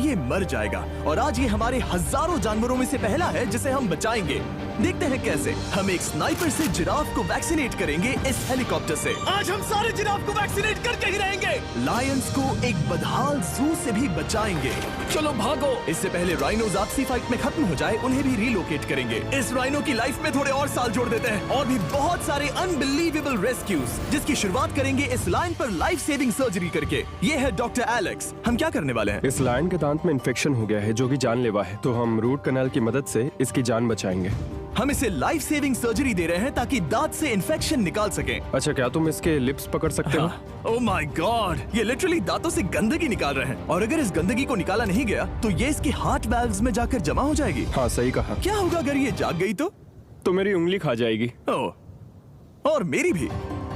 ये मर जाएगा। और आज ये हमारे हजारों जानवरों में से पहला है जिसे हम बचाएंगे। देखते हैं कैसे। हम एक स्नाइपर से जिराफ को वैक्सीनेट करेंगे इस हेलीकॉप्टर से। आज हम सारे जिराफ को वैक्सीनेट करके ही रहेंगे। लायंस को एक बदहाल जू से भी बचाएंगे। चलो भागो। इससे पहले राइनोज आपसी फाइट में खत्म हो जाए, उन्हें भी रिलोकेट करेंगे। इस राइनो की लाइफ में थोड़े और साल जोड़ देते हैं और भी बहुत सारे अनबिलीवेबल रेस्क्यूज, जिसकी शुरुआत करेंगे इस लायन पर लाइफ सेविंग सर्जरी करके। ये है डॉक्टर एलेक्स। हम क्या करने वाले हैं? इस लायन के दांत में इन्फेक्शन हो गया है जो कि जानलेवा है, तो हम रूट कैनाल की मदद से इसकी जान बचाएंगे। हम इसे लाइफ सेविंग सर्जरी दे रहे हैं ताकि दांत से इन्फेक्शन निकाल सकें। अच्छा, क्या तुम इसके लिप्स पकड़ सकते हो? ओह माय गॉड, ये लिटरली दांतों से गंदगी निकाल रहे हैं। और अगर इस गंदगी को निकाला नहीं गया तो ये इसकी हार्ट वाल्व्स में जाकर जमा हो जाएगी। हाँ, सही कहा। क्या होगा अगर ये जाग गई तो मेरी उंगली खा जाएगी। ओह, और मेरी भी।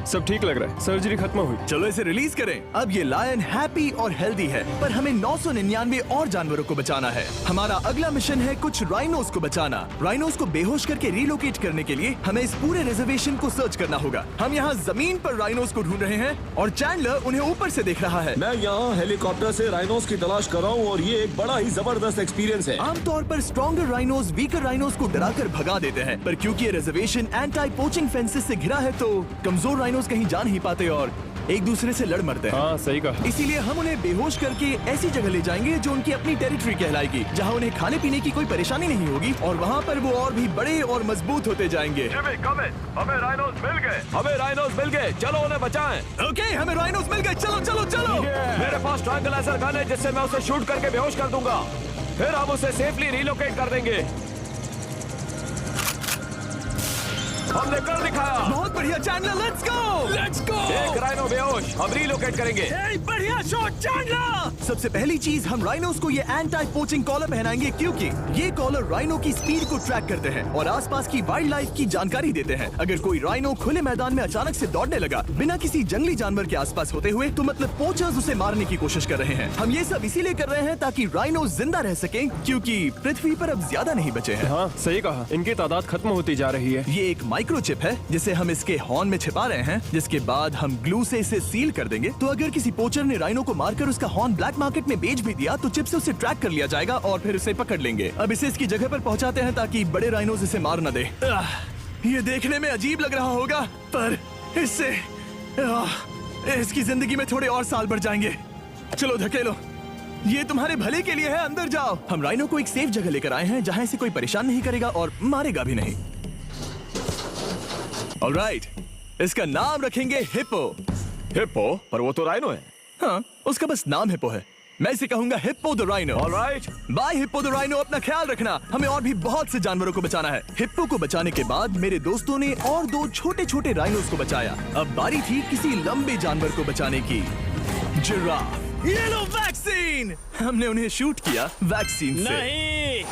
सब ठीक लग रहा है, सर्जरी खत्म हुई। चलो इसे रिलीज करें। अब ये लायन हैप्पी और हेल्दी है, पर हमें 999 और जानवरों को बचाना है। हमारा अगला मिशन है कुछ राइनोस को बचाना। राइनोस को बेहोश करके रिलोकेट करने के लिए हमें इस पूरे रिजर्वेशन को सर्च करना होगा। हम यहाँ जमीन पर राइनोस को ढूंढ रहे हैं और चैंडलर उन्हें ऊपर से देख रहा है। मैं यहाँ हेलीकॉप्टर से राइनोस की तलाश कर रहा हूँ और ये एक बड़ा ही जबरदस्त एक्सपीरियंस है। आमतौर पर स्ट्रॉन्गर राइनोस वीकर राइनोस को डराकर भगा देते हैं, पर क्योंकि ये रिजर्वेशन एंटी पोचिंग फेंसेस से घिरा है तो कमजोर राइनोस कहीं जा नहीं पाते और एक दूसरे से लड़ मरते हैं। हाँ, सही कहा। इसीलिए हम उन्हें बेहोश करके ऐसी जगह ले जाएंगे जो उनकी अपनी टेरिटरी कहलाएगी, जहाँ उन्हें खाने पीने की कोई परेशानी नहीं होगी और वहाँ पर वो और भी बड़े और मजबूत होते जाएंगे। हमें राइनोस मिल गए। हमें राइनोस मिल गए, चलो उन्हें बचाएं। ओके, हमें राइनोस मिल गए। चलो चलो चलो। मेरे पास ट्रायंगलाइजर गन है जिससे मैं उसे शूट करके बेहोश कर दूंगा, फिर हम उसे सेफली रिलोकेट कर देंगे। हमने कर दिखाया। बहुत बढ़िया चैंडलर, लेट्स गो। एक राइनो बेहोश, हम रिलोकेट करेंगे। बढ़िया शॉट चैंडलर। सबसे पहली चीज, हम राइनोस को ये एंटी पोचिंग कॉलर पहनाएंगे क्योंकि ये कॉलर राइनो की स्पीड को ट्रैक करते हैं और आसपास की वाइल्ड लाइफ की जानकारी देते हैं। अगर कोई राइनो खुले मैदान में अचानक से दौड़ने लगा बिना किसी जंगली जानवर के आसपास होते हुए, तो मतलब पोचर्स उसे मारने की कोशिश कर रहे हैं। हम ये सब इसीलिए कर रहे हैं ताकि राइनो जिंदा रह सके, क्योंकि पृथ्वी पर अब ज्यादा नहीं बचे हैं। हाँ, सही कहा। इनकी तादाद खत्म होती जा रही है। ये एक माइक्रोचिप है जिसे हम इसके हॉर्न में छिपा रहे हैं, जिसके बाद हम ग्लू से इसे सील कर देंगे। तो अगर किसी पोचर ने राइनो को मारकर उसका हॉर्न ब्लैक मार्केट में बेच भी दिया तो चिप से उसे ट्रैक कर लिया जाएगा और फिर उसे पकड़ लेंगे। अब इसे इसकी जगह पर पहुंचाते हैं ताकि बड़े राइनोस इसे मार न दे। ये देखने में अजीब लग रहा होगा, पर इससे इसकी जिंदगी में थोड़े और साल बढ़ जाएंगे। चलो धकेलो, ये तुम्हारे भले के लिए है। अंदर जाओ। हम राइनो को एक सेफ जगह लेकर आए हैं जहाँ इसे कोई परेशान नहीं करेगा और मारेगा भी नहीं। ऑलराइट, इसका नाम रखेंगे हिप्पो। हिप्पो? पर वो तो राइनो है। हाँ, उसका बस नाम हिप्पो है। मैं इसे कहूंगा hippo the rhino. Alright. Bye hippo the rhino. अपना ख्याल रखना। हमें और भी बहुत से जानवरों को बचाना है। हिप्पो को बचाने के बाद मेरे दोस्तों ने और 2 छोटे छोटे राइनोस को बचाया। अब बारी थी किसी लंबे जानवर को बचाने की। जिराफ। ये लो वैक्सीन। हमने उन्हें शूट किया वैक्सीन से। नहीं।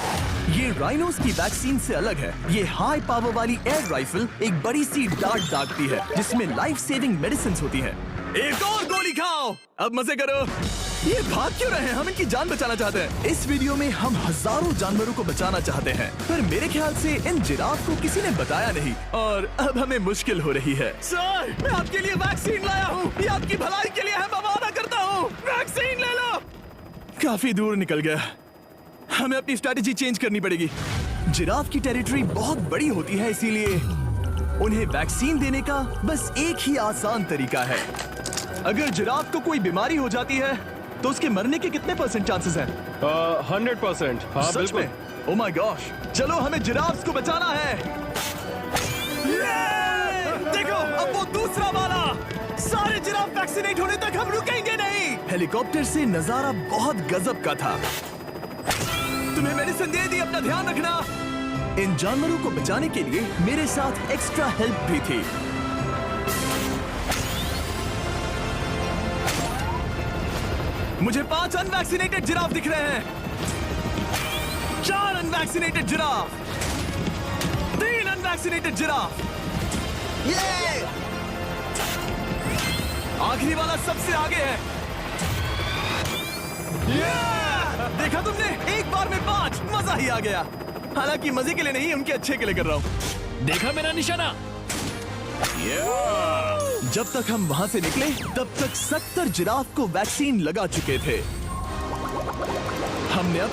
ये राइनोस की वैक्सीन से अलग है। ये हाई पावर वाली एयर राइफल एक बड़ी सी डार्ट दागती है जिसमें लाइफ सेविंग मेडिसिन होती है। एक और गोली खाओ, अब मजे करो। ये भाग क्यों रहे हैं? हम इनकी जान बचाना चाहते हैं। इस वीडियो में हम हजारों जानवरों को बचाना चाहते हैं, पर मेरे ख्याल से इन जिराफ को किसी ने बताया नहीं और अब हमें मुश्किल हो रही है। सर, मैं आपके लिए वैक्सीन लाया हूँ। ये आपकी भलाई के लिए है, मैं वादा करता हूँ। वैक्सीन ले लो। काफी दूर निकल गया। हमें अपनी स्ट्रैटेजी चेंज करनी पड़ेगी। जिराफ की टेरिटरी बहुत बड़ी होती है, इसीलिए उन्हें वैक्सीन देने का बस एक ही आसान तरीका है। अगर जिराफ को कोई बीमारी हो जाती है तो उसके मरने के कितने % चांसेस हैं? 100%। हाँ, सच बिल्कुल। में? ओह माय गॉश, चलो हमें जिराफ्स को बचाना है। देखो, अब वो दूसरा वाला। सारे जिराफ वैक्सीनेट होने तक हम रुकेंगे नहीं। हेलीकॉप्टर से नजारा बहुत गजब का था। तुम्हें मेडिसिन दे दी, अपना ध्यान रखना। इन जानवरों को बचाने के लिए मेरे साथ एक्स्ट्रा हेल्प भी थी। मुझे 5 अनवैक्सीनेटेड जिराफ दिख रहे हैं। 4 अनवैक्सीनेटेड जिराफ, 3 अनवैक्सीनेटेड जिराफ। ये आखिरी वाला सबसे आगे है। देखा तुमने? एक बार में 5। मजा ही आ गया। हालांकि मजे के लिए नहीं, उनके अच्छे के लिए कर रहा हूँ। देखा मेरा निशाना? जब तक हम वहां से निकले तब तक 70 जिराफ को वैक्सीन लगा चुके थे। में अब